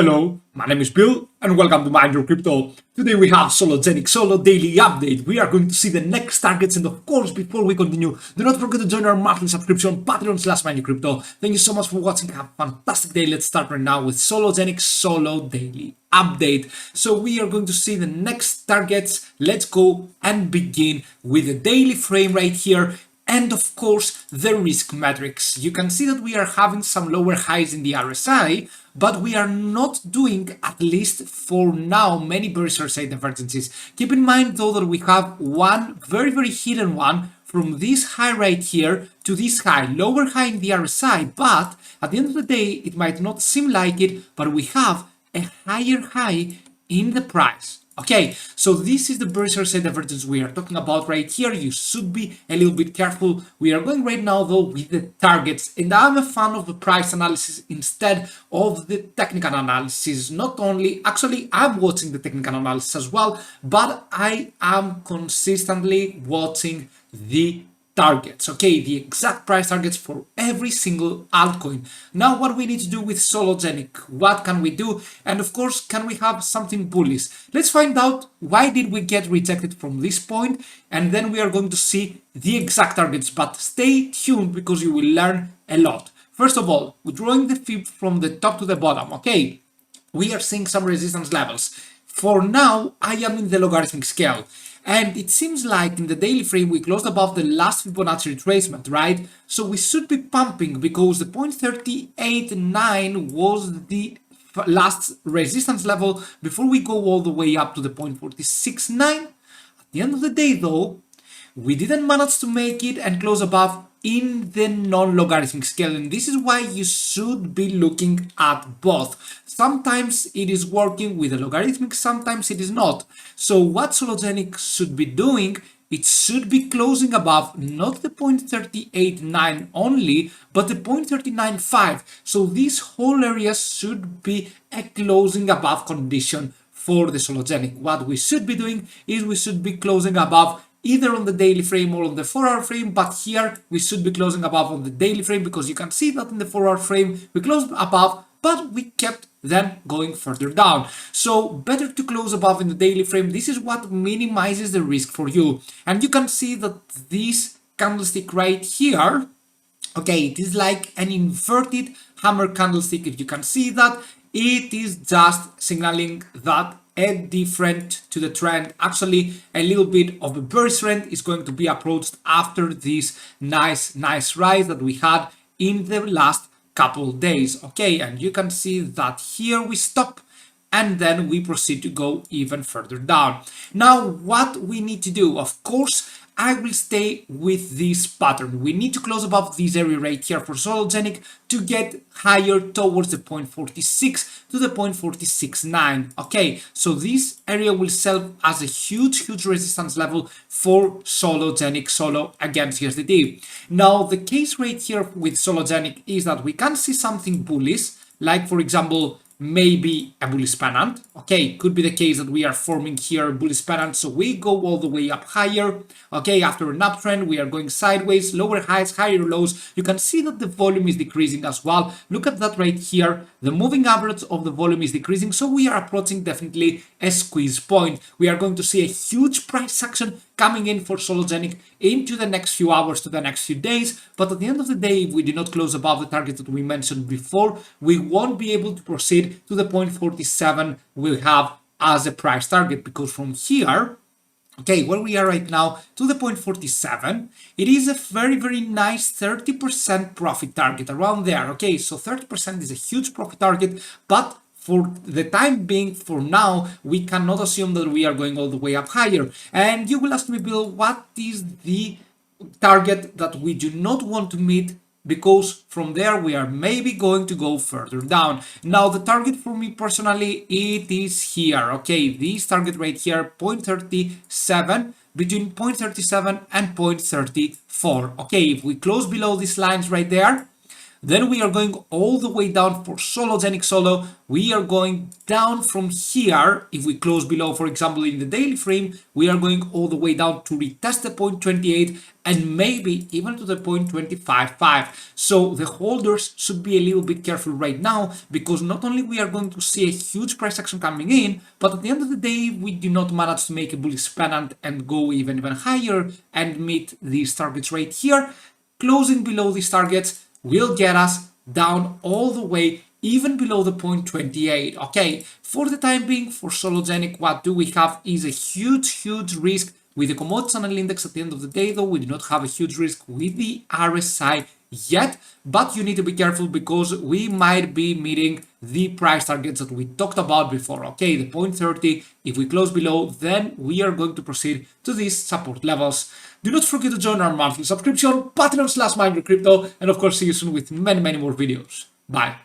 Hello, my name is Bill and welcome to Mind Your Crypto. Today we have Sologenic Solo Daily Update. We are going to see the next targets, and of course, before we continue, do not forget to join our monthly subscription on Patreon/MindYourCrypto. Thank you so much for watching. Have a fantastic day. Let's start right now with Sologenic Solo Daily Update. So we are going to see the next targets. Let's go and begin with the daily frame right here. And of course, the risk metrics. You can see that we are having some lower highs in the RSI, but we are not doing, at least for now, many bearish RSI divergences. Keep in mind though that we have one very hidden one from this high right here to this high, lower high in the RSI, but at the end of the day, it might not seem like it, but we have a higher high in the price. Okay, so this is the bearish RSI divergence we are talking about right here. You should be a little bit careful. We are going right now though with the targets, and I'm a fan of the price analysis instead of the technical analysis. Not only, actually, I'm watching the technical analysis as well, but I am consistently watching the targets, okay, the exact price targets for every single altcoin. Now what we need to do with Sologenic, what can we do, and of course can we have something bullish? Let's find out why did we get rejected from this point, and then we are going to see the exact targets, but stay tuned because you will learn a lot. First of all, we're drawing the fib from the top to the bottom, okay, we are seeing some resistance levels. For now I am in the logarithmic scale, and it seems like in the daily frame we closed above the last Fibonacci retracement, right? So we should be pumping because the 0.389 was the last resistance level before we go all the way up to the 0.469. At the end of the day though, we didn't manage to make it and close above in the non-logarithmic scale, and this is why you should be looking at both. Sometimes it is working with a logarithmic, sometimes it is not. So what Sologenic should be doing, it should be closing above not the 0.389 only, but the 0.395. So this whole area should be a closing above condition for the Sologenic. What we should be doing is we should be closing above either on the daily frame or on the 4-hour frame, but here we should be closing above on the daily frame because you can see that in the 4-hour frame we closed above, but we kept then going further down. So better to close above in the daily frame. This is what minimizes the risk for you. And you can see that this candlestick right here, okay, it is like an inverted hammer candlestick. If you can see that, it is just signaling that a different to the trend, actually a little bit of a bearish trend is going to be approached after this nice rise that we had in the last couple days. Okay, and you can see that here we stop and then we proceed to go even further down. Now what we need to do, of course, I will stay with this pattern. We need to close above this area right here for Sologenic to get higher towards the 0.46 to the 0.469. Okay, so this area will serve as a huge resistance level for Sologenic Solo against USDT. Now the case right here with Sologenic is that we can see something bullish, like for example maybe a bullish pennant. Okay, could be the case that we are forming here a bullish pennant, so we go all the way up higher. Okay, after an uptrend we are going sideways, lower highs, higher lows. You can see that the volume is decreasing as well. Look at that right here, the moving average of the volume is decreasing, so we are approaching definitely a squeeze point. We are going to see a huge price action coming in for Sologenic into the next few hours to the next few days, but at the end of the day, if we do not close above the target that we mentioned before, we won't be able to proceed to the 0.47 we have as a price target, because from here, okay, where we are right now to the 0.47, it is a very nice 30% profit target around there. Okay, so 30% is a huge profit target, but for the time being, for now, we cannot assume that we are going all the way up higher. And you will ask me, Bill, what is the target that we do not want to meet? Because from there we are maybe going to go further down. Now the target for me personally, it is here. Okay, this target right here, 0.37, between 0.37 and 0.34. Okay, if we close below these lines right there, Then we are going all the way down for Sologenic Solo. We are going down from here. If we close below, for example, in the daily frame, we are going all the way down to retest the 0.28 and maybe even to the 0.255. So the holders should be a little bit careful right now, because not only we are going to see a huge price action coming in, but at the end of the day, we do not manage to make a bullish pennant and go even higher and meet these targets right here. Closing below these targets will get us down all the way even below the 0.28. Okay, for the time being, for Sologenic, what do we have is a huge risk with the commodity channel index. At the end of the day, though, we do not have a huge risk with the RSI yet, but you need to be careful because we might be meeting the price targets that we talked about before. Okay, the 0.30, if we close below, then we are going to proceed to these support levels. Do not forget to join our monthly subscription, Patreon/MindYourCrypto, and of course see you soon with many more videos. Bye.